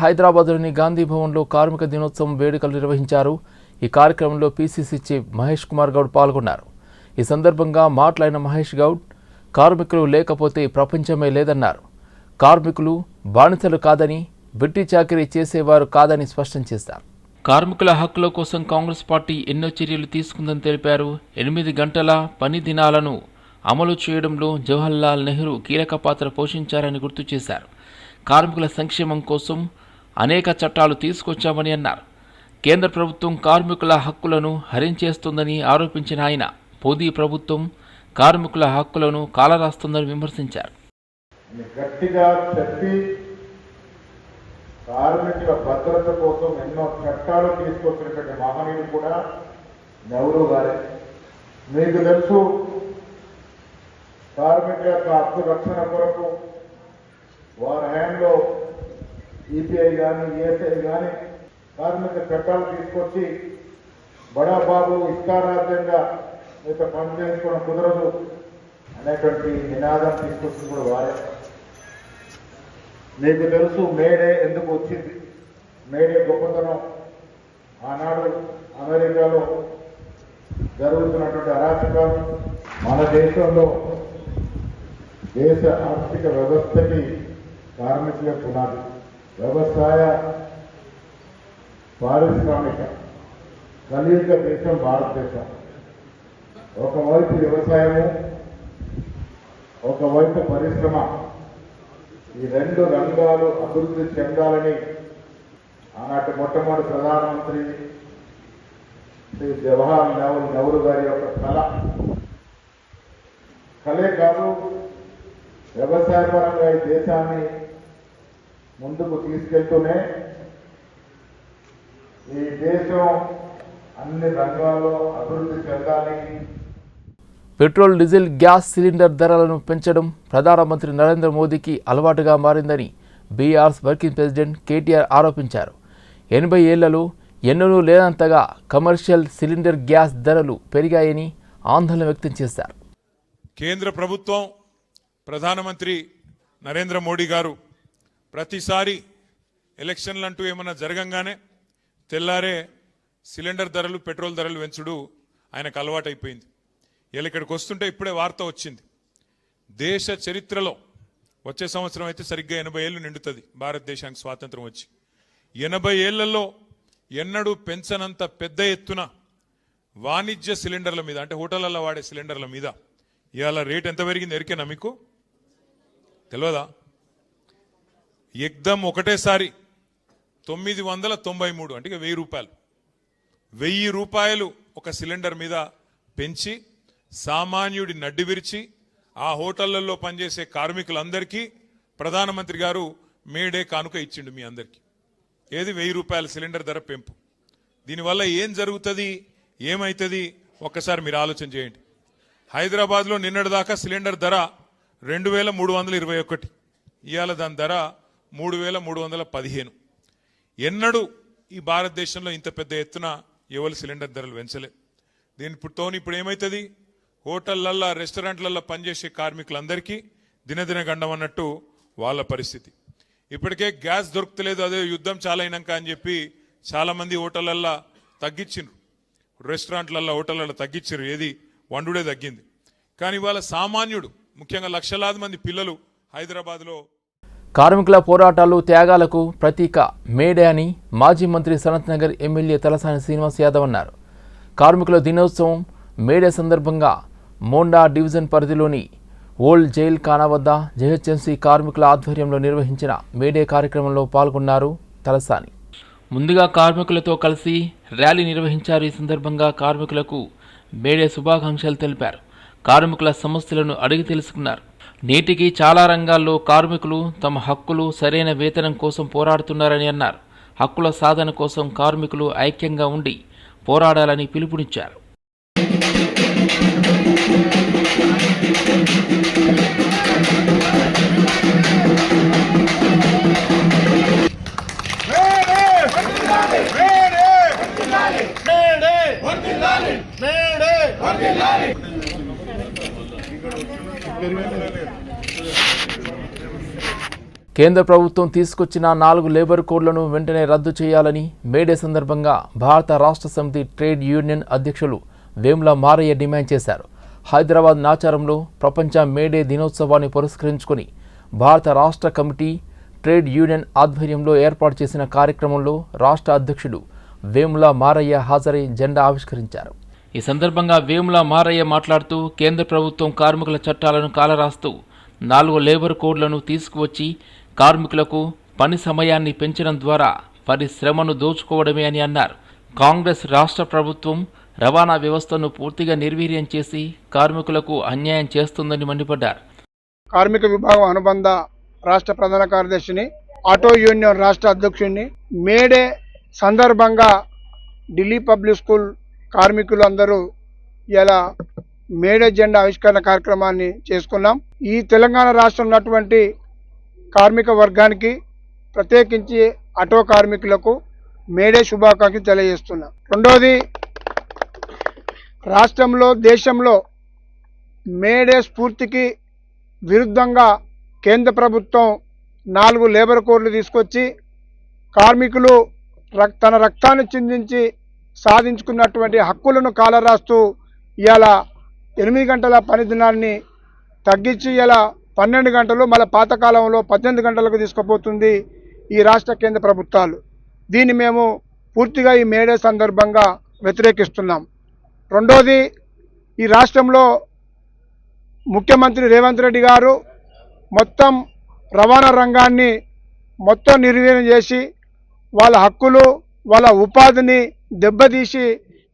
హైదరాబాద్లోని గాంధీ భవన్లో కార్మిక దినోత్సవం వేడుకలు నిర్వహించారు. ఈ కార్యక్రమంలో పీసీసీ చీఫ్ మహేష్ కుమార్ గౌడ్ పాల్గొన్నారు. ఈ సందర్భంగా మాట్లాడిన మహేష్ గౌడ్, కార్మికులు లేకపోతే ప్రపంచమే లేదన్నారు. కార్మికులు బానిసలు కాదని, బిట్టి చాకిరీ చేసేవారు కాదని స్పష్టం చేశారు. కార్మికుల హక్కుల కోసం కాంగ్రెస్ పార్టీ ఎన్నో చర్యలు తీసుకుందని తెలిపారు. 8 గంటల పని దినాలను అమలు చేయడంలో జవహర్లాల్ నెహ్రూ కీలక పాత్ర పోషించారని గుర్తు చేశారు. కార్మికుల సంక్షేమం కోసం అనేక చట్టాలు తీసుకొచ్చామని అన్నారు. కేంద్ర ప్రభుత్వం కార్మికుల హక్కులను హరించేస్తుందని ఆరోపించిన ఆయన, మోదీ ప్రభుత్వం కార్మికుల హక్కులను కాలరాస్తుందని విమర్శించారు. గట్టిగా చెప్పి కార్మికుల భద్రత కోసం ఎన్నో చట్టాలు తీసుకొచ్చినటువంటి మహనీయుడు కూడా నెహ్రూ గారే. మీకు తెలుసు, కార్మికుల యొక్క హక్కు రక్షణ కొరకు వారి హ్యాండ్లో ఈపీఐ కానీ ఈఎస్ఐ కానీ కార్మిక చట్టాలు తీసుకొచ్చి బడాబాబు ఇష్టారాజ్యంగా మీతో పని చేసుకోవడం కుదరదు అనేటువంటి నినాదం తీసుకొచ్చింది కూడా వారే. మీకు తెలుసు మేడే ఎందుకు వచ్చింది, మేడే గొప్పతనం. ఆనాడు అమెరికాలో జరుగుతున్నటువంటి అరాచకాలు మన దేశంలో దేశ ఆర్థిక వ్యవస్థకి కార్మికుల పునాది. వ్యవసాయ పారిశ్రామిక కలియుగ దేశం భారతదేశం. ఒకవైపు వ్యవసాయము, ఒకవైపు పరిశ్రమ, ఈ 2 రంగాలు అభివృద్ధి చెందాలని ఆనాటి మొట్టమొదటి ప్రధానమంత్రి శ్రీ జవహర్లాల్ నెహ్రూ గారి యొక్క కలే కాదు, వ్యవసాయపరంగా ఈ దేశాన్ని ముందుకు తీసుకెళ్తూనే ఈ దేశం అన్ని రంగాల్లో అభివృద్ధి చెందాలి. పెట్రోల్, డీజిల్, గ్యాస్ సిలిండర్ ధరలను పెంచడం ప్రధానమంత్రి నరేంద్ర మోదీకి అలవాటుగా మారిందని బీఆర్ఎస్ వర్కింగ్ ప్రెసిడెంట్ కేటీఆర్ ఆరోపించారు. 80 ఏళ్లలో ఎన్నడూ లేనంతగా కమర్షియల్ సిలిండర్ గ్యాస్ ధరలు పెరిగాయని ఆందోళన వ్యక్తం చేశారు. కేంద్ర ప్రభుత్వం, ప్రధానమంత్రి నరేంద్ర మోడీ గారు ప్రతిసారి ఎలక్షన్లు అంటూ ఏమన్నా జరగంగానే తెల్లారే సిలిండర్ ధరలు, పెట్రోల్ ధరలు పెంచుడు ఆయనకు అలవాటైపోయింది. ఇలా ఇక్కడికి వస్తుంటే ఇప్పుడే వార్త వచ్చింది. దేశ చరిత్రలో వచ్చే సంవత్సరం అయితే సరిగ్గా 80 ఏళ్ళు నిండుతుంది భారతదేశానికి స్వాతంత్రం వచ్చి. 80 ఏళ్లలో ఎన్నడూ పెంచనంత పెద్ద ఎత్తున వాణిజ్య సిలిండర్ల మీద, అంటే హోటళ్లలో వాడే సిలిండర్ల మీద ఇవాళ రేట్ ఎంత పెరిగింది ఎరికేనా మీకు? తెలియదా? ఎగ్దం ఒకటేసారి 993, అంటే 1000 రూపాయలు, 1000 రూపాయలు ఒక సిలిండర్ మీద పెంచి సామాన్యుడి నడ్డి విరిచి ఆ హోటళ్లలో పనిచేసే కార్మికులందరికీ ప్రధానమంత్రి గారు మేడే కానుక ఇచ్చిండు మీ అందరికీ. ఏది? 1000 రూపాయల సిలిండర్ ధర పెంపు. దీనివల్ల ఏం జరుగుతుంది, ఏమవుతుంది ఒక్కసారి మీరు ఆలోచన చేయండి. హైదరాబాద్లో నిన్నటిదాకా సిలిండర్ ధర 2321, ఇవాళ దాని ధర 3315. ఎన్నడూ ఈ భారతదేశంలో ఇంత పెద్ద ఎత్తున ఎవరు సిలిండర్ ధరలు పెంచలే. దీనితో ఇప్పుడు ఏమవుతుంది, హోటళ్లల్లో, రెస్టారెంట్లలో పనిచేసే కార్మికులందరికీ దినదిన గండం అన్నట్టు వాళ్ళ పరిస్థితి. ఇప్పటికే గ్యాస్ దొరుకుతలేదు, అదే యుద్ధం చాలా అయినాక అని చెప్పి చాలామంది హోటళ్లల్లో తగ్గించిండ్రు, రెస్టారెంట్లలో, హోటళ్లలో తగ్గించారు. ఏది? వండుడే తగ్గింది. కానీ ఇవాళ సామాన్యుడు, ముఖ్యంగా లక్షలాది మంది పిల్లలు హైదరాబాద్లో. కార్మికుల పోరాటాలు, త్యాగాలకు ప్రతీక మేడే అని మాజీ మంత్రి సనత్ నగర్ ఎమ్మెల్యే తలసాని శ్రీనివాస్ యాదవ్ అన్నారు. కార్మికుల దినోత్సవం మేడే సందర్భంగా మోండా డివిజన్ పరిధిలోని ఓల్డ్ జైల్ ఖానా వద్ద జేహెచ్ఎంసీ కార్మికుల ఆధ్వర్యంలో నిర్వహించిన మేడే కార్యక్రమంలో పాల్గొన్నారు తలసాని. ముందుగా కార్మికులతో కలిసి ర్యాలీ నిర్వహించారు. ఈ సందర్భంగా కార్మికులకు మేడే శుభాకాంక్షలు తెలిపారు. కార్మికుల సమస్యలను అడిగి తెలుసుకున్నారు. నేటికి చాలా రంగాల్లో కార్మికులు తమ హక్కులు, సరైన వేతనం కోసం పోరాడుతున్నారని అన్నారు. హక్కుల సాధన కోసం కార్మికులు ఐక్యంగా ఉండి పోరాడాలని పిలుపునిచ్చారు. కేంద్ర ప్రభుత్వం తీసుకొచ్చిన 4 లేబర్ కోడ్లను వెంటనే రద్దు చేయాలని మేడే సందర్భంగా భారత రాష్ట్ర సమితి ట్రేడ్ యూనియన్ అధ్యక్షులు వేముల మారయ్య డిమాండ్ చేశారు. హైదరాబాద్ నాచారంలో ప్రపంచ మేడే దినోత్సవాన్ని పురస్కరించుకుని భారత రాష్ట్ర కమిటీ ట్రేడ్ యూనియన్ ఆధ్వర్యంలో ఏర్పాటు చేసిన కార్యక్రమంలో రాష్ట్ర అధ్యక్షుడు వేముల మారయ్య హాజరై జెండా ఆవిష్కరించారు. ఈ సందర్భంగా వేముల మారయ్య మాట్లాడుతూ కేంద్ర ప్రభుత్వం కార్మికుల చట్టాలను కాలరాస్తూ 4 లేబర్ కోడ్లను తీసుకువచ్చి కార్మికులకు పని సమయాన్ని పెంచడం ద్వారా వారి శ్రమను దోచుకోవడమే అని అన్నారు. కాంగ్రెస్ రాష్ట్ర ప్రభుత్వం రవాణా వ్యవస్థను పూర్తిగా నిర్వీర్యం చేసి కార్మికులకు అన్యాయం చేస్తుందని మండిపడ్డారు. కార్మిక విభాగం అనుబంధ రాష్ట్ర ప్రధాన కార్యదర్శిని, ఆటో యూనియన్ రాష్ట్ర అధ్యక్షుడిని మేడే సందర్భంగా ఢిల్లీ పబ్లిక్ స్కూల్ కార్మికులందరూ ఇలా మేడే జెండా ఆవిష్కరణ కార్యక్రమాన్ని చేసుకున్నాం. ఈ తెలంగాణ రాష్ట్రంలో ఉన్నటువంటి కార్మిక వర్గానికి, ప్రత్యేకించి ఆటో కార్మికులకు మేడే శుభాకాంక్షలు తెలియజేస్తున్నాం. రెండోది, రాష్ట్రంలో దేశంలో మేడే స్ఫూర్తికి విరుద్ధంగా కేంద్ర ప్రభుత్వం 4 లేబర్ కోడ్లు తీసుకొచ్చి కార్మికులు తన రక్తాన్ని చిందించి సాధించుకున్నటువంటి హక్కులను కాలరాస్తూ ఇలా 8 గంటల పని దినాన్ని తగ్గించి ఇలా 12 గంటలు, మళ్ళీ పాతకాలంలో 18 గంటలకు తీసుకుపోతుంది ఈ రాష్ట్ర కేంద్ర ప్రభుత్వాలు. దీన్ని మేము పూర్తిగా ఈ మేడే సందర్భంగా వ్యతిరేకిస్తున్నాం. రెండోది, ఈ రాష్ట్రంలో ముఖ్యమంత్రి రేవంత్ రెడ్డి గారు మొత్తం రవాణా రంగాన్ని మొత్తం నిర్వీర్యం చేసి వాళ్ళ హక్కులు, వాళ్ళ ఉపాధిని దెబ్బతీసి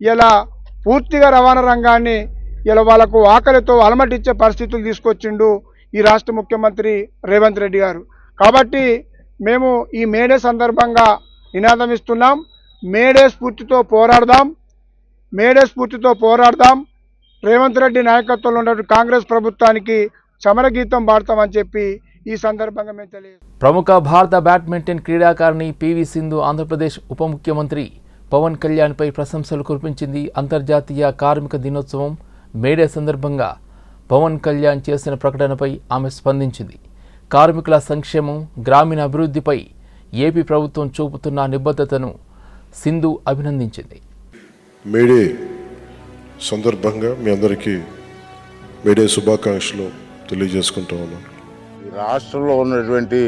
ఇలా పూర్తిగా రవాణా రంగాన్ని ఇలా వాళ్ళకు ఆకలితో అలమటించే పరిస్థితులు తీసుకొచ్చిండు ఈ రాష్ట్ర ముఖ్యమంత్రి రేవంత్ రెడ్డి గారు. కాబట్టి మేము ఈ మేడే సందర్భంగా నినాదం ఇస్తున్నాం. మేడే స్ఫూర్తితో పోరాడదాం, మేడే స్ఫూర్తితో పోరాడదాం. రేవంత్ రెడ్డి నాయకత్వంలో ఉన్న కాంగ్రెస్ ప్రభుత్వానికి సమరగీతం పాడతామని చెప్పి ఈ సందర్భంగా మేము తెలియజేస్తాం. ప్రముఖ భారత బ్యాడ్మింటన్ క్రీడాకారిణి పివి సింధు ఆంధ్రప్రదేశ్ ఉప ముఖ్యమంత్రి పవన్ కళ్యాణ్పై ప్రశంసలు కురిపించింది. అంతర్జాతీయ కార్మిక దినోత్సవం మేడే సందర్భంగా పవన్ కళ్యాణ్ చేసిన ప్రకటనపై ఆమె స్పందించింది. కార్మికుల సంక్షేమం, గ్రామీణ అభివృద్ధిపై ఏపీ ప్రభుత్వం చూపుతున్న నిబద్ధతను సింధు అభినందించింది. మేడే సందర్భంగా మీ అందరికీ మేడే శుభాకాంక్షలు తెలియజేసుకుంటూ ఉన్నాను. రాష్ట్రంలో ఉన్నటువంటి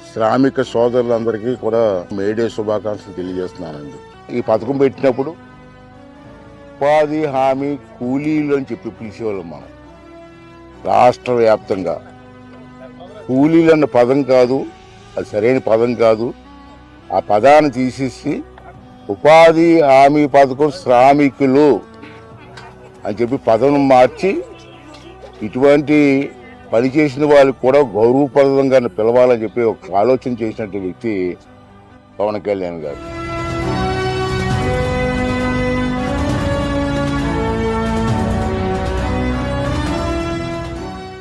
శ్రామిక సోదరులందరికీ కూడా మేడే శుభాకాంక్షలు తెలియజేస్తున్నానండి. ఈ పథకం పెట్టినప్పుడు ఉపాధి హామీ కూలీలు అని చెప్పి పిలిచేవాళ్ళం మనం. రాష్ట్ర వ్యాప్తంగా కూలీలు అన్న పదం కాదు, అది సరైన పదం కాదు. ఆ పదాన్ని తీసేసి ఉపాధి హామీ పథకం శ్రామికులు అని చెప్పి పదం మార్చి ఇటువంటి పనిచేసిన వాళ్ళకి కూడా గౌరవప్రదంగా పిలవాలని చెప్పి ఒక ఆలోచన చేసినట్టు వ్యక్తి పవన్ కళ్యాణ్ గారు.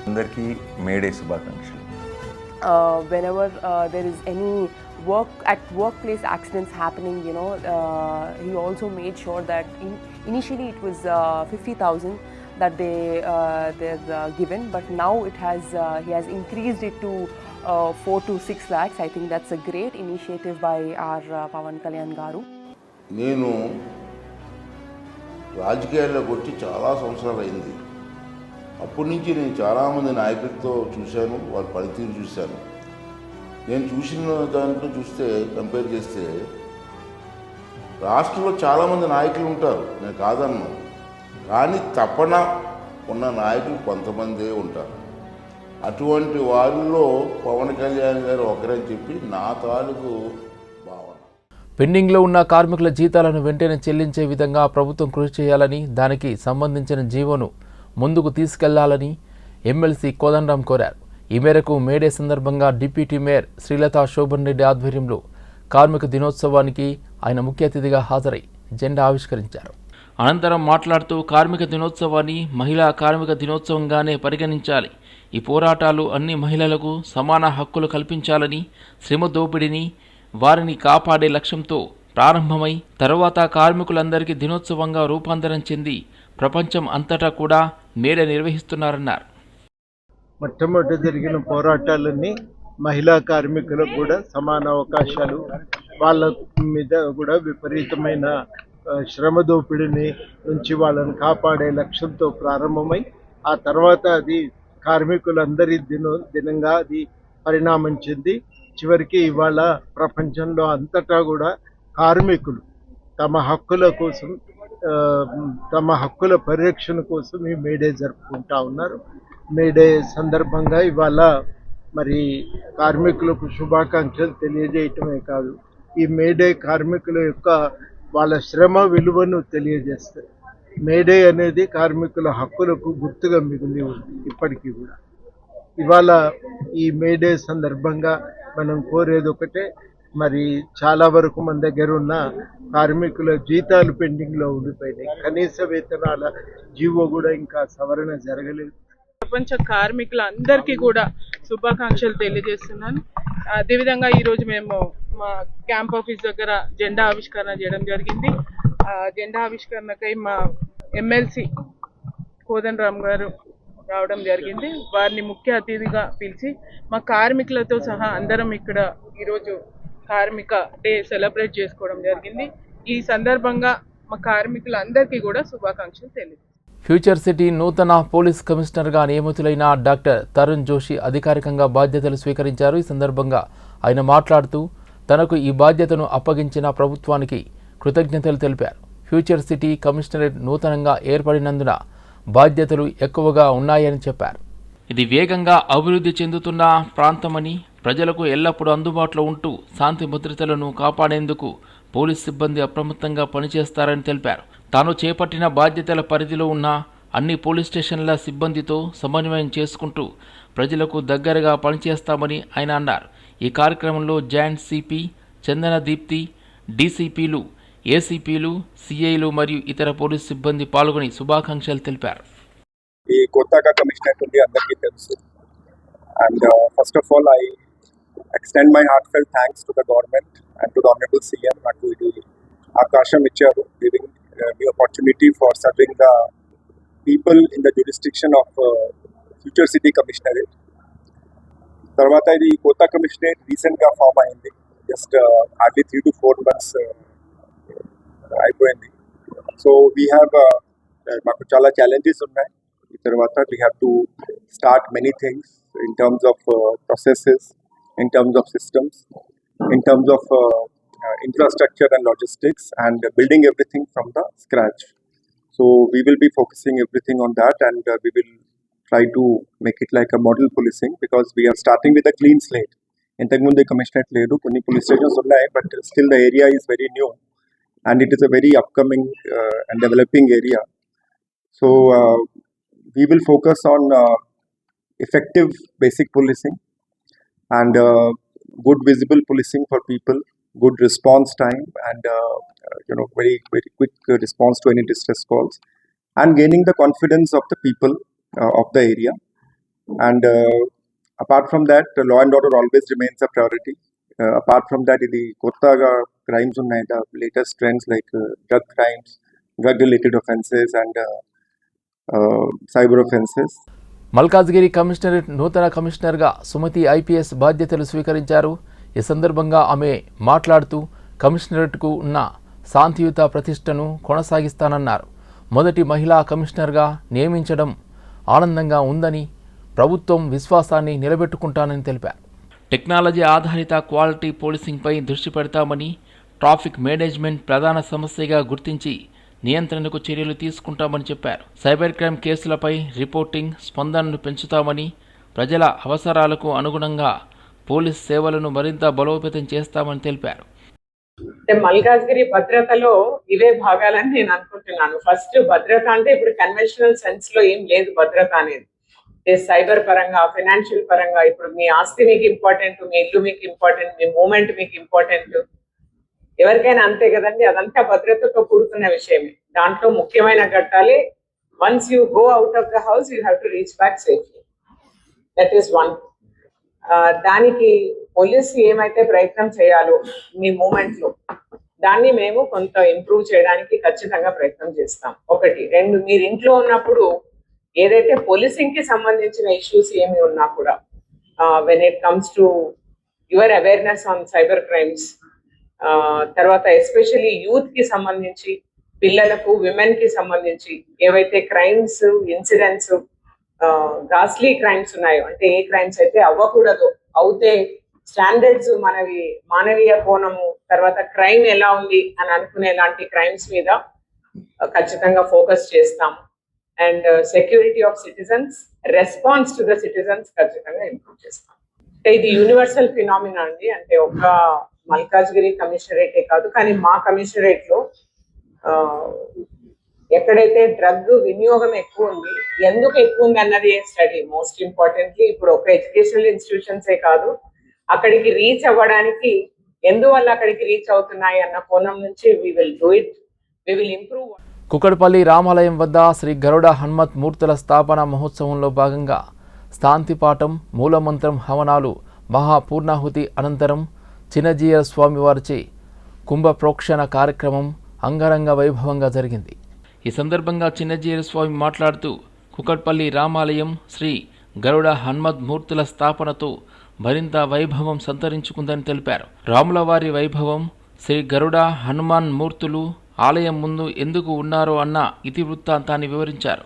అందరికీ మేడే శుభాకాంక్షలు. Whenever there is any workplace accidents happening, he also made sure that initially it was 50,000 that they're given, but now he has increased it to 4 to 6 lakhs. I think that's a great initiative by our Pawan Kalyan Garu. నేను రాజకీయాల్లోకి వచ్చి చాలా సంవత్సరాలు అయింది. అప్పటి నుంచి నేను చాలామంది నాయకులతో చూశాను, వాళ్ళ పనితీరు చూశాను. నేను చూసిన దాంట్లో చూస్తే కంపేర్ చేస్తే రాష్ట్రంలో చాలామంది నాయకులు ఉంటారు, నేను కాదన్నాను. కానీ తపన ఉన్న నాయకులు కొంతమందే ఉంటారు. అటువంటి వారిలో పవన్ కళ్యాణ్ గారు ఒకరని చెప్పి నా తాలూకు భావన. పెండింగ్లో ఉన్న కార్మికుల జీతాలను వెంటనే చెల్లించే విధంగా ప్రభుత్వం కృషి చేయాలని, దానికి సంబంధించిన జీవోను ముందుకు తీసుకెళ్లాలని ఎమ్మెల్సీ కోదండరాం కోరారు. ఈ మేరకు మేడే సందర్భంగా డిప్యూటీ మేయర్ శ్రీలతా శోభన్ రెడ్డి ఆధ్వర్యంలో కార్మిక దినోత్సవానికి ఆయన ముఖ్య అతిథిగా హాజరై జెండా ఆవిష్కరించారు. అనంతరం మాట్లాడుతూ కార్మిక దినోత్సవాన్ని మహిళా కార్మిక దినోత్సవంగానే పరిగణించాలి. ఈ పోరాటాలు అన్ని మహిళలకు సమాన హక్కులు కల్పించాలని, శ్రమ దోపిడీని వారిని కాపాడే లక్ష్యంతో ప్రారంభమై తరువాత కార్మికులందరికీ దినోత్సవంగా రూపాంతరం చెంది ప్రపంచం అంతటా కూడా మేడే నిర్వహిస్తున్నారన్నారు. మొట్టమొదటి జరిగిన పోరాటాలన్నీ మహిళా కార్మికులకు కూడా సమాన అవకాశాలు, వాళ్ళ మీద కూడా విపరీతమైన శ్రమ దోపిడీని నుంచి వాళ్ళని కాపాడే లక్ష్యంతో ప్రారంభమై ఆ తర్వాత అది కార్మికులందరి దినంగా అది పరిణామం చెంది చివరికి ఇవాళ ప్రపంచంలో అంతటా కూడా కార్మికులు తమ హక్కుల కోసం తమ హక్కుల పరిరక్షణ కోసం ఈ మేడే జరుపుకుంటా ఉన్నారు. మేడే సందర్భంగా ఇవాళ మరి కార్మికులకు శుభాకాంక్షలు తెలియజేయటమే కాదు, ఈ మేడే కార్మికుల యొక్క వాళ్ళ శ్రమ విలువను తెలియజేస్తారు. మేడే అనేది కార్మికుల హక్కులకు గుర్తుగా మిగిలి ఉంది ఇప్పటికీ కూడా. ఇవాళ ఈ మేడే సందర్భంగా మనం కోరేది ఒకటే, మరి చాలా వరకు మన దగ్గర ఉన్న కార్మికుల జీతాలు పెండింగ్లో ఉండిపోయినాయి. కనీస వేతనాల జీవో కూడా ఇంకా సవరణ జరగలేదు. ప్రపంచ కార్మికులందరికీ కూడా శుభాకాంక్షలు తెలియజేస్తున్నాను. అదేవిధంగా ఈరోజు మేము మా క్యాంప్ ఆఫీస్ దగ్గర జెండా ఆవిష్కరణ చేయడం జరిగింది. జెండా ఆవిష్కరణకై మా ఎమ్మెల్సీ కోదండరామ్ గారు రావడం జరిగింది. వారిని ముఖ్య అతిథిగా పిలిచి మా కార్మికులతో సహా అందరం ఇక్కడ ఈరోజు కార్మిక డే సెలబ్రేట్ చేసుకోవడం జరిగింది. ఈ సందర్భంగా మా కార్మికులందరికీ కూడా శుభాకాంక్షలు తెలియజేస్తాను. ఫ్యూచర్ సిటీ నూతన పోలీస్ కమిషనర్గా నియమితులైన డాక్టర్ తరుణ్ జోషి అధికారికంగా బాధ్యతలు స్వీకరించారు. ఈ సందర్భంగా ఆయన మాట్లాడుతూ తనకు ఈ బాధ్యతను అప్పగించిన ప్రభుత్వానికి కృతజ్ఞతలు తెలిపారు. ఫ్యూచర్ సిటీ కమిషనరేట్ నూతనంగా ఏర్పడినందున బాధ్యతలు ఎక్కువగా ఉన్నాయని చెప్పారు. ఇది వేగంగా అభివృద్ధి చెందుతున్న ప్రాంతమని, ప్రజలకు ఎల్లప్పుడూ అందుబాటులో ఉంటూ శాంతి భద్రతలను కాపాడేందుకు పోలీస్ సిబ్బంది అప్రమత్తంగా పనిచేస్తారని తెలిపారు. తాను చేపట్టిన బాధ్యతల పరిధిలో ఉన్న అన్ని పోలీస్ స్టేషన్ల సిబ్బందితో సమన్వయం చేసుకుంటూ ప్రజలకు దగ్గరగా పనిచేస్తామని ఆయన అన్నారు. ఈ కార్యక్రమంలో జాయింట్ సిపి చందన దీప్తి, డీసీపీలు, ఏసీపీలు, సిఐలు మరియు ఇతర పోలీస్ సిబ్బంది పాల్గొని శుభాకాంక్షలు తెలిపారు. ఈ కొత్తగా కమిషనర్ ఉంది అందరికీ తెలుసు. And first of all I extend my heartfelt thanks to the government and to the Honorable CM నాకు ఇది అవకాశం ఇచ్చారు, giving the opportunity for serving the people in the jurisdiction of Future City Commissionerate. తర్వాత ఇది కొత్త commissionerate రీసెంట్గా form అయింది, just hardly 3 to 4 months అయిపోయింది. సో వీ హ్యావ్ మాకు చాలా ఛాలెంజెస్ ఉన్నాయి. ఈ తర్వాత we have to start many things in terms of processes, in terms of systems, in terms of infrastructure and logistics, and building everything from the scratch. So we will be focusing everything on that, and we will try to make it like a model policing, because we are starting with a clean slate. Intamunde commissionerate ledu konni police stations unnai, but still the area is very new and it is a very upcoming and developing area. So we will focus on effective basic policing and good visible policing for people, good response time, and very very quick response to any distress calls, and gaining the confidence of the people of the area. And apart from that, law and order always remains a priority. Apart from that, the kottaga crimes unnai, the latest trends like drug crimes, drug related offences, and cyber offences. Malkajgiri commissionerate నూతన కమిషనర్గా Sumathi IPS బాధ్యతలు స్వీకరించారు. ఈ సందర్భంగా ఆమె మాట్లాడుతూ కమిషనరేట్కు ఉన్న శాంతియుత ప్రతిష్టను కొనసాగిస్తానన్నారు. మొదటి మహిళా కమిషనర్గా నియమించడం ఆనందంగా ఉందని, ప్రభుత్వం విశ్వాసాన్ని నిలబెట్టుకుంటానని తెలిపారు. టెక్నాలజీ ఆధారిత క్వాలిటీ పోలీసింగ్పై దృష్టి పెడతామని, ట్రాఫిక్ మేనేజ్మెంట్ ప్రధాన సమస్యగా గుర్తించి నియంత్రణకు చర్యలు తీసుకుంటామని చెప్పారు. సైబర్ క్రైమ్ కేసులపై రిపోర్టింగ్ స్పందనను పెంచుతామని, ప్రజల అవసరాలకు అనుగుణంగా పోలీస్ సేవలను మరింత బలోపేతం చేస్తామని తెలిపారు. మల్కాజ్గిరి భద్రతలో ఇవే భాగాలని నేను అనుకుంటున్నాను. ఫస్ట్ భద్రత అంటే ఇప్పుడు కన్వెన్షనల్ సెన్స్ లో ఏం లేదు భద్రత అనేది. సైబర్ పరంగా, ఫైనాన్షియల్ పరంగా, ఇప్పుడు మీ ఆస్తి మీకు ఇంపార్టెంట్, మీ ఇల్లు మీకు ఇంపార్టెంట్, మీ మూమెంట్ మీకు ఇంపార్టెంట్, ఎవరికైనా అంతే కదండి. అదంతా భద్రతతో కూడుకున్న విషయమే. దాంట్లో ముఖ్యమైన ఘట్టాలే, once you go out of the house you have to reach back safely. That is one. దానికి పోలీస్ ఏమైతే ప్రయత్నం చేయాలో మీ మూమెంట్ లో, దాన్ని మేము కొంత ఇంప్రూవ్ చేయడానికి ఖచ్చితంగా ప్రయత్నం చేస్తాం. ఒకటి. రెండు, మీరు ఇంట్లో ఉన్నప్పుడు ఏదైతే పోలీసింగ్ కి సంబంధించిన ఇష్యూస్ ఏమి ఉన్నా కూడా when it comes to your awareness on cyber crimes. తర్వాత ఎస్పెషల్లీ యూత్ కి సంబంధించి, పిల్లలకు, విమెన్ కి సంబంధించి ఏవైతే క్రైమ్స్, ఇన్సిడెంట్స్, గాస్లీ క్రైమ్స్ ఉన్నాయో, అంటే ఏ క్రైమ్స్ అయితే అవ్వకూడదు, అవుతే స్టాండర్డ్స్ మనవి మానవీయ కోణము, తర్వాత క్రైమ్ ఎలా ఉంది అని అనుకునే లాంటి క్రైమ్స్ మీద ఖచ్చితంగా ఫోకస్ చేస్తాం. And security of citizens, response to the citizens ఖచ్చితంగా ఇంప్రూవ్ చేస్తాం. అంటే ఇది యూనివర్సల్ ఫినామినా అండి. అంటే ఒక మల్కాజ్గిరి కమిషనరేటే కాదు, కానీ మా కమిషనరేట్ లో ఎక్కడైతే డ్రగ్ వినియోగం ఎక్కువ ఉంది, ఎందుకు ఎక్కువ ఉంది అన్నది స్టడీ. మోస్ట్ ఇంపార్టెంట్లీ ఇప్పుడు ఒక ఎడ్యుకేషనల్ ఇన్స్టిట్యూషన్సే కాదు, అక్కడికి రీచ్ అవ్వడానికి ఎందువల్ల అక్కడికి రీచ్ అవుతున్నాయి అన్న కోణం నుంచి we will do it, we will improve. Kukatpally రామాలయం వద్ద శ్రీ గరుడ హనుమత్ మూర్తుల స్థాపన మహోత్సవంలో భాగంగా స్థాంతిపాఠం, మూలమంత్రం, హవనాలు, మహాపూర్ణాహుతి అనంతరం చిన్నజీయర్ స్వామివారిచే కుంభ ప్రోక్షణ కార్యక్రమం అంగరంగ వైభవంగా జరిగింది. ఈ సందర్భంగా చిన్నజీయర్ స్వామి మాట్లాడుతూ కుకట్పల్లి రామాలయం శ్రీ గరుడ హనుమత్ మూర్తుల స్థాపనతో మరింత వైభవం సంతరించుకుందని తెలిపారు. రాములవారి వైభవం, శ్రీ గరుడ హనుమాన్ మూర్తులు ఆలయం ముందు ఎందుకు ఉన్నారో అన్న ఇతివృత్తాంతాన్ని వివరించారు.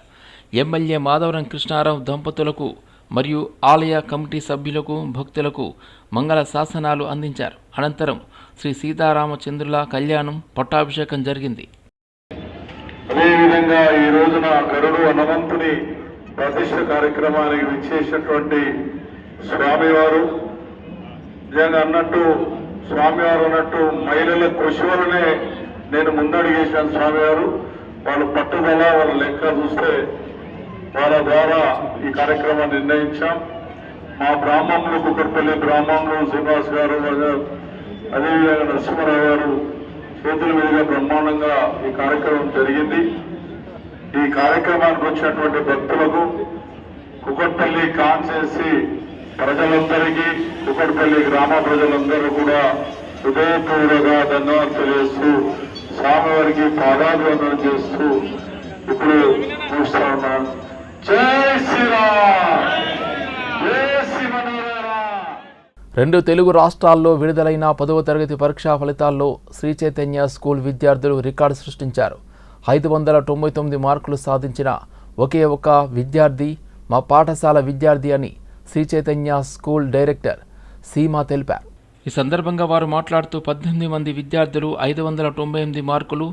ఎమ్మెల్యే మాధవరం కృష్ణారావు దంపతులకు మరియు ఆలయ కమిటీ సభ్యులకు, భక్తులకు మంగళ శాసనాలు అందించారు. అనంతరం శ్రీ సీతారామచంద్రుల కళ్యాణం, పట్టాభిషేకం జరిగింది. అదేవిధంగా ఈ రోజున గరుడు హనుమంతుని ప్రతిష్ఠ కార్యక్రమానికి విచ్చేసినటువంటి స్వామివారు, నిజంగా అన్నట్టు స్వామివారు అన్నట్టు మహిళల కృషి వలనే నేను ముందడిగేశాను. స్వామివారు వాళ్ళ పట్టుదల, వాళ్ళ లెక్క చూస్తే వాళ్ళ ద్వారా ఈ కార్యక్రమాన్ని నిర్ణయించాం. మా బ్రాహ్మణులు, కుక్కట్పల్లి బ్రాహ్మణులు శ్రీనివాస్ గారు, అదేవిధంగా నరసింహారావు గారు చేతుల మీదుగా బ్రహ్మాండంగా ఈ కార్యక్రమం జరిగింది. ఈ కార్యక్రమానికి వచ్చినటువంటి భక్తులకు, కుకట్పల్లి కాన్స్టిట్యుయెన్సీ ప్రజలందరికీ, కుకట్పల్లి గ్రామ ప్రజలందరూ కూడా హృదయపూర్వక ధన్యవాదాలు తెలియజేస్తూ, స్వామివారికి పాదాభివందనం చేస్తూ ఇప్పుడు చూస్తా ఉన్నాను. జై శ్రీరామ్, జై శ్రీమన్నారాయణ. 2 తెలుగు రాష్ట్రాల్లో విడుదలైన 10వ తరగతి పరీక్షా ఫలితాల్లో శ్రీ చైతన్య స్కూల్ విద్యార్థులు రికార్డు సృష్టించారు. 599 మార్కులు సాధించిన ఒకే ఒక విద్యార్థి మా పాఠశాల విద్యార్థి అని శ్రీ చైతన్య స్కూల్ డైరెక్టర్ సీమా తెలిపారు. ఈ సందర్భంగా వారు మాట్లాడుతూ 18 మంది విద్యార్థులు 598 మార్కులు,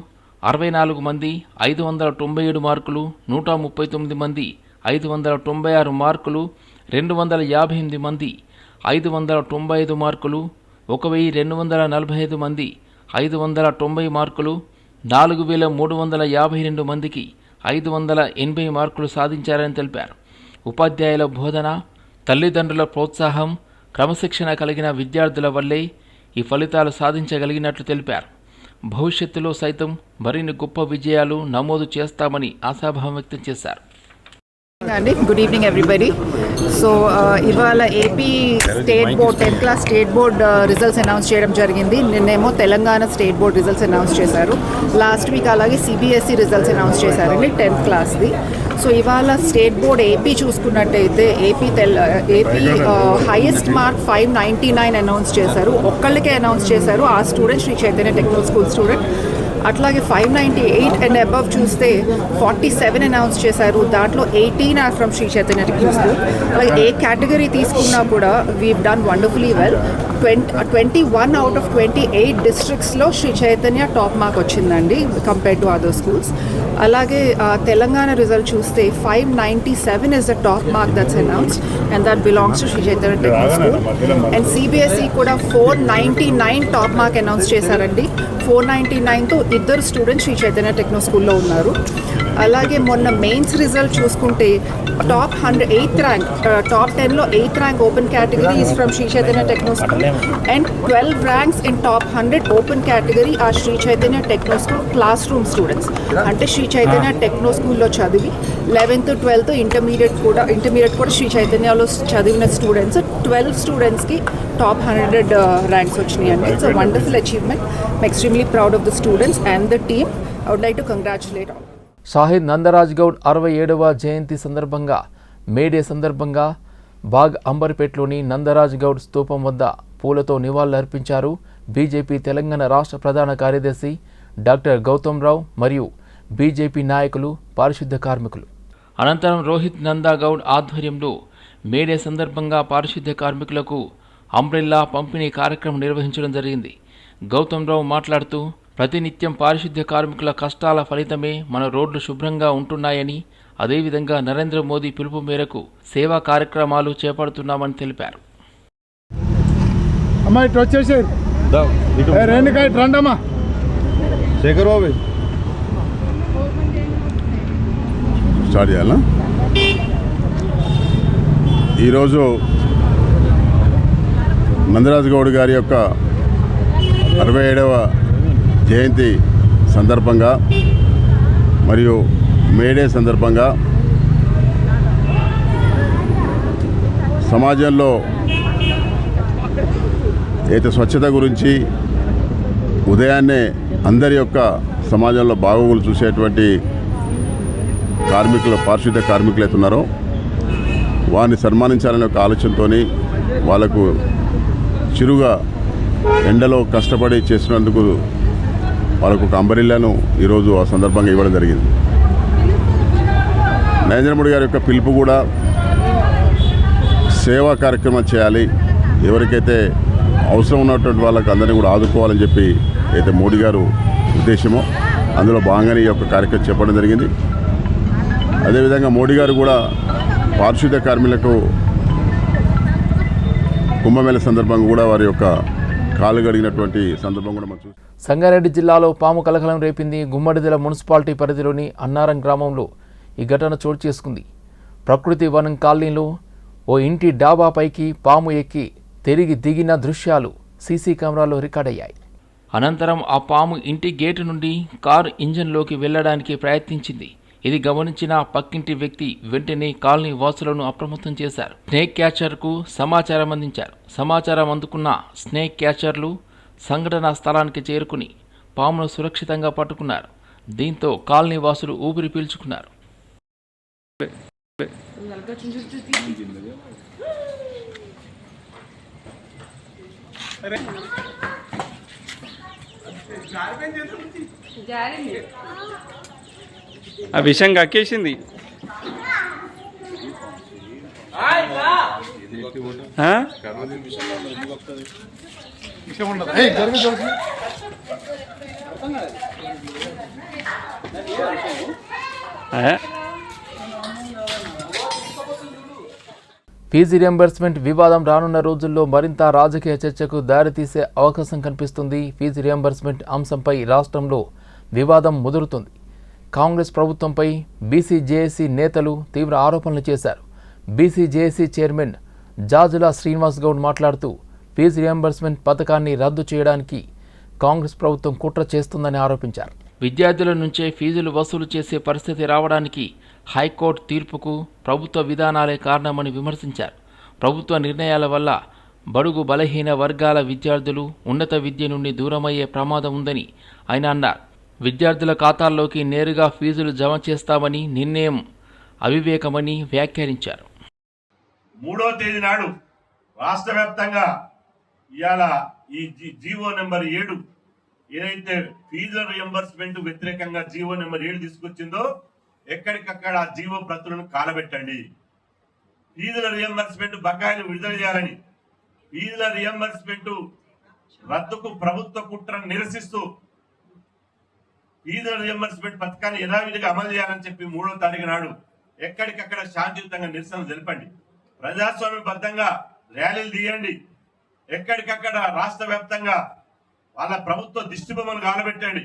64 మంది 597 మార్కులు, 139 మంది 596 మార్కులు, 258 మంది 595 మార్కులు, 1245 మంది 590 మార్కులు, 4352 మందికి 580 మార్కులు సాధించారని తెలిపారు. ఉపాధ్యాయుల బోధన, తల్లిదండ్రుల ప్రోత్సాహం, క్రమశిక్షణ కలిగిన విద్యార్థుల వల్లే ఈ ఫలితాలు సాధించగలిగినట్లు తెలిపారు. భవిష్యత్తులో సైతం మరిన్ని గొప్ప విజయాలు నమోదు చేస్తామని ఆశాభావం వ్యక్తం చేశారు. Good evening everybody. సో ఇవాళ AP state board 10th class state board results announce చేయడం జరిగింది. నిన్నేమో Telangana state board results announce చేశారు. లాస్ట్ వీక్ అలాగే సిబిఎస్ఈ రిజల్ట్స్ అనౌన్స్ చేశారండి 10th క్లాస్ది. సో ఇవాళ స్టేట్ బోర్డ్ ఏపీ చూసుకున్నట్టయితే ఏపీ హైయెస్ట్ మార్క్ 599 అనౌన్స్ చేశారు. ఒక్కళ్ళకే అనౌన్స్ చేశారు, ఆ student Sri Chaitanya techno school student. అట్లాగే 598 అండ్ అబవ్ చూస్తే 47 అనౌన్స్ చేశారు. దాంట్లో 18 are from Sri Chaitanya techno school. అలాగే ఏ కేటగిరీ తీసుకున్నా కూడా we've done wonderfully well. 21 out of 28 డిస్ట్రిక్ట్స్లో శ్రీ చైతన్య టాప్ మార్క్ వచ్చిందండి కంపేర్ టు అదర్ స్కూల్స్. అలాగే తెలంగాణ రిజల్ట్ చూస్తే 597 is the top mark that's announced and that belongs to Sri Chaitanya techno school. And CBSE కూడా 499 top mark announce చేశారండి. 499తో 2 students Sri Chaitanya techno స్కూల్లో ఉన్నారు. అలాగే మొన్న మెయిన్స్ రిజల్ట్ చూసుకుంటే టాప్ 8th ర్యాంక్, టాప్ 10లో 8th rank open category is from Sri Chaitanya techno school and 12 ranks in top 100 open category ఆ Sri Chaitanya techno school classroom students. అంటే శ్రీ చైతన్య టెక్నో స్కూల్లో చదివి 11th 12th ఇంటర్మీడియట్ కూడా శ్రీ చైతన్యలో చదివిన స్టూడెంట్స్ 12 స్టూడెంట్స్కి టాప్ 100 ర్యాంక్స్ వచ్చినాయండి. It's a wonderful achievement. I'm extremely proud of the students and the team. I would like to congratulate all. Shahid Nandaraj Goud 67వ జయంతి సందర్భంగా మేడే సందర్భంగా బాగ్ అంబర్పేటలోని నందరాజ్ గౌడ్ స్తూపం వద్ద పూలతో నివాళులర్పించారు బీజేపీ తెలంగాణ రాష్ట్ర ప్రధాన కార్యదర్శి డాక్టర్ గౌతమ్ రావు మరియు బీజేపీ నాయకులు, పారిశుద్ధ్య కార్మికులు. అనంతరం రోహిత్ నందాగౌడ్ ఆధ్వర్యంలో మేడే సందర్భంగా పారిశుద్ధ్య కార్మికులకు అంబ్రెల్లా పంపిణీ కార్యక్రమం నిర్వహించడం జరిగింది. గౌతమ్ రావు మాట్లాడుతూ, ప్రతినిత్యం పారిశుద్ధ్య కార్మికుల కష్టాల ఫలితమే మన రోడ్లు శుభ్రంగా ఉంటున్నాయని, అదేవిధంగా నరేంద్ర మోదీ పిలుపు మేరకు సేవా కార్యక్రమాలు చేపడుతున్నామని తెలిపారు. స్టార్ట్ చేయాలా? ఈరోజు నందరాజ్ గౌడ్ గారి యొక్క 67వ జయంతి సందర్భంగా మరియు మేడే సందర్భంగా సమాజంలో అయితే స్వచ్ఛత గురించి ఉదయాన్నే అందరి యొక్క సమాజంలో బాగోగులు చూసేటువంటి కార్మికులు, పారిశుద్ధ్య కార్మికులు అవుతున్నారో వారిని సన్మానించాలనే ఒక ఆలోచనతో వాళ్ళకు చిరుగా ఎండలో కష్టపడి చేసినందుకు వాళ్ళకు ఒక అంబరిల్లాను ఈరోజు ఆ సందర్భంగా ఇవ్వడం జరిగింది. నరేంద్ర మోడీ గారి యొక్క పిలుపు కూడా సేవా కార్యక్రమం చేయాలి, ఎవరికైతే అవసరం ఉన్నటువంటి వాళ్ళకి అందరినీ కూడా ఆదుకోవాలని చెప్పి అయితే మోడీ గారు ఉద్దేశమో అందులో భాగంగానే ఈ యొక్క కార్యక్రమం చెప్పడం జరిగింది. అదేవిధంగా మోడీ గారు కూడా పారిశుద్ధ్య కార్మికులకు కుంభమేళ సందర్భంగా కూడా వారి యొక్క కాలు గడిగినటువంటి సందర్భం కూడా మనం సంగారెడ్డి జిల్లాలో పాము కలకలం రేపింది. గుమ్మడిదల మున్సిపాలిటీ పరిధిలోని అన్నారం గ్రామంలో ఈ ఘటన చోటు చేసుకుంది. ప్రకృతి వనం కాలనీలో ఓ ఇంటి డాబాపైకి పాము ఎక్కి తిరిగి దిగిన దృశ్యాలు సీసీ కెమెరాలో రికార్డయ్యాయి. అనంతరం ఆ పాము ఇంటి గేటు నుండి కారు ఇంజన్లోకి వెళ్లడానికి ప్రయత్నించింది. ఇది గమనించిన పక్కింటి వ్యక్తి వెంటనే కాలనీ వాసులను అప్రమత్తం చేశారు. స్నేక్ క్యాచర్కు సమాచారం అందించారు. సమాచారం అందుకున్న స్నేక్ క్యాచర్లు సంఘటనా స్థలానికి చేరుకుని పామును సురక్షితంగా పట్టుకున్నారు. దీంతో కాలనీ వాసులు ఊపిరి పీల్చుకున్నారు. ఆ విషయం కక్కేసింది. ఫీజు రియంబర్స్మెంట్ వివాదం రానున్న రోజుల్లో మరింత రాజకీయ చర్చకు దారితీసే అవకాశం కనిపిస్తుంది. ఫీజు రియంబర్స్మెంట్ అంశంపై రాష్ట్రంలో వివాదం ముదురుతుంది. కాంగ్రెస్ ప్రభుత్వంపై బీసీజేఏసీ నేతలు తీవ్ర ఆరోపణలు చేశారు. బీసీజేఏసీ చైర్మన్ జాజుల శ్రీనివాస్ గౌడ్ మాట్లాడుతూ, ఫీజు రియంబర్స్మెంట్ పథకాన్ని రద్దు చేయడానికి కాంగ్రెస్ ప్రభుత్వం కుట్ర చేస్తుందని ఆరోపించారు. విద్యార్థుల నుంచే ఫీజులు వసూలు చేసే పరిస్థితి రావడానికి హైకోర్టు తీర్పుకు ప్రభుత్వ విధానాలే కారణమని విమర్శించారు. ప్రభుత్వ నిర్ణయాల వల్ల బడుగు బలహీన వర్గాల విద్యార్థులు ఉన్నత విద్య నుండి దూరమయ్యే ప్రమాదం ఉందని ఆయన అన్నారు. విద్యార్థుల ఖాతాల్లోకి నేరుగా ఫీజులు జమ చేస్తామని నిర్ణయం అవివేకమని వ్యాఖ్యానించారు. 3వ తేదీ నాడు రాష్ట్ర వ్యాప్తంగా ఇవాళ ఈ జీవో నెంబర్ 7 ఏదైతే ఫీజుల రియంబర్స్మెంట్ వ్యతిరేకంగా జీవో నెంబర్ 7 తీసుకొచ్చిందో ఎక్కడికక్కడ ఆ జీవో ప్రతులను కాలబెట్టండి. ఫీజుల రియంబర్స్మెంట్ బకాయిలు విడుదల చేయాలని, ఫీజుల రియంబర్స్మెంట్ రద్దుకు ప్రభుత్వ కుట్రను నిరసిస్తూ ఫీజుల రియంబర్స్మెంట్ పథకాన్ని యథావిధిగా అమలు చేయాలని చెప్పి 3వ తారీఖు నాడు ఎక్కడికక్కడ శాంతియుతంగా నిరసన జరపండి. ప్రజాస్వామ్యబద్ధంగా ర్యాలీలు తీయండి. ఎక్కడికక్కడ రాష్ట్ర వ్యాప్తంగా వాళ్ళ ప్రభుత్వ దిష్టిబొమ్మను కాలబెట్టండి.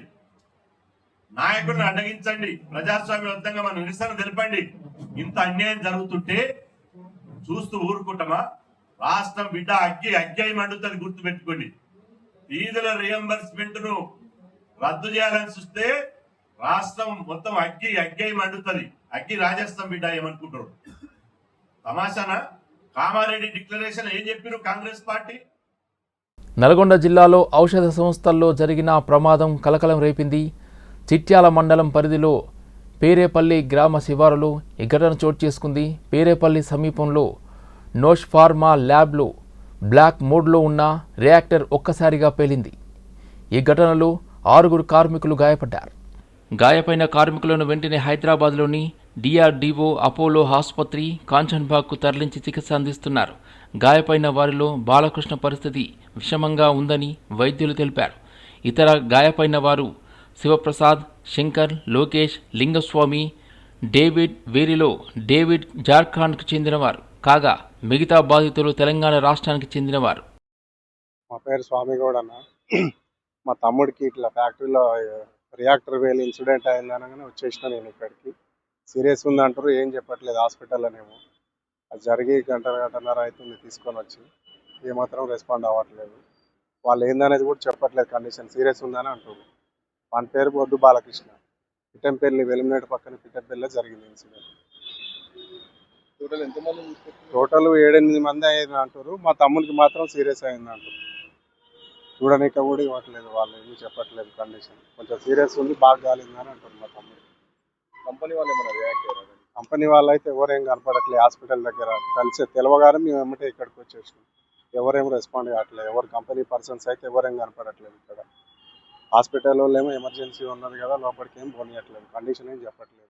నాయకుడిని అడ్డగించండి. ప్రజాస్వామ్యబద్ధంగా మన నిరసన తెలపండి. ఇంత అన్యాయం జరుగుతుంటే చూస్తూ ఊరుకుంటామా? రాష్ట్రం బిడ్డ అగ్గి మండుతుంది, గుర్తు పెట్టుకోండి. ఫీజుల రియంబర్స్మెంట్ ను రద్దు చేయాలని చూస్తే రాష్ట్రం మొత్తం అగ్గి మండుతుంది. అగ్గి రాజస్థాన్ బిడ్డ ఏమనుకుంటారు? తమాషానా? కామారెడ్డి డిక్లరేషన్ ఏం చెప్పారు కాంగ్రెస్ పార్టీ? నల్గొండ జిల్లాలో ఔషధ సంస్థల్లో జరిగిన ప్రమాదం కలకలం రేపింది. చిట్యాల మండలం పరిధిలో పేరేపల్లి గ్రామ శివారులో ఈ ఘటన చోటు చేసుకుంది. పేరేపల్లి సమీపంలో నోష్ ఫార్మా ల్యాబ్లో బ్లాక్ మోడ్లో ఉన్న రియాక్టర్ ఒక్కసారిగా పేలింది. ఈ ఘటనలో 6 కార్మికులు గాయపడ్డారు. గాయపైన కార్మికులను వెంటనే హైదరాబాద్లోని DRDO అపోలో ఆసుపత్రి కాంచన్బాగ్కు తరలించి చికిత్స అందిస్తున్నారు. గాయపైన వారిలో బాలకృష్ణ పరిస్థితి విషమంగా ఉందని వైద్యులు తెలిపారు. ఇతర గాయపైన వారు శివప్రసాద్, శంకర్, లోకేష్, లింగస్వామి, డేవిడ్. వీరిలో డేవిడ్ జార్ఖండ్కు చెందినవారు కాగా మిగతా బాధితులు తెలంగాణ రాష్ట్రానికి చెందినవారు. మా పేరు స్వామిగౌడ్ అన్న. మా తమ్ముడికి ఇట్లా ఫ్యాక్టరీలో రియాక్టర్ వేలు ఇన్సిడెంట్ అయిందనగానే వచ్చేసిన నేను ఇక్కడికి. సీరియస్ ఉందంటారు, ఏం చెప్పట్లేదు హాస్పిటల్లోనేమో. అది జరిగి గంటన్నర అవుతుంది తీసుకొని వచ్చి, ఏమాత్రం రెస్పాండ్ అవ్వట్లేదు. వాళ్ళు ఏందనేది కూడా చెప్పట్లేదు, కండిషన్ సీరియస్ ఉందని అంటారు. వాని పేరు బొద్దు బాలకృష్ణ. పిట్టంపల్లి వెలిమినేట్ పక్కన పిట్టంపల్లిలో జరిగింది ఇన్సిడెంట్. టోటల్ 7-8 మంది అయ్యింది అంటారు. మా తమ్ముడికి మాత్రం సీరియస్ అయింది అంటారు. చూడనిక కూడా ఇవ్వట్లేదు, వాళ్ళు ఏమీ చెప్పట్లేదు. కండిషన్ కొంచెం సీరియస్ ఉంది, బాగా కాలిందని అంటారు మా తమ్ముడు. కంపెనీ వాళ్ళు ఏమన్నా రియాక్ట్ అయ్యారు? కంపెనీ వాళ్ళు అయితే ఎవరేం కనపడట్లేదు. హాస్పిటల్ దగ్గర కలిసి తెలవగానే మేము వెంబటే ఇక్కడికి వచ్చేసినాం. ఎవరేం రెస్పాండ్ కావట్లేదు. ఎవరు కంపెనీ పర్సన్స్ అయితే ఎవరేం కనపడట్లేదు. ఇక్కడ హాస్పిటల్ వాళ్ళు ఏమో ఎమర్జెన్సీ ఉన్నది కదా, లోపలికి ఏం పోనీయట్లేదు. కండిషన్ ఏం చెప్పట్లేదు.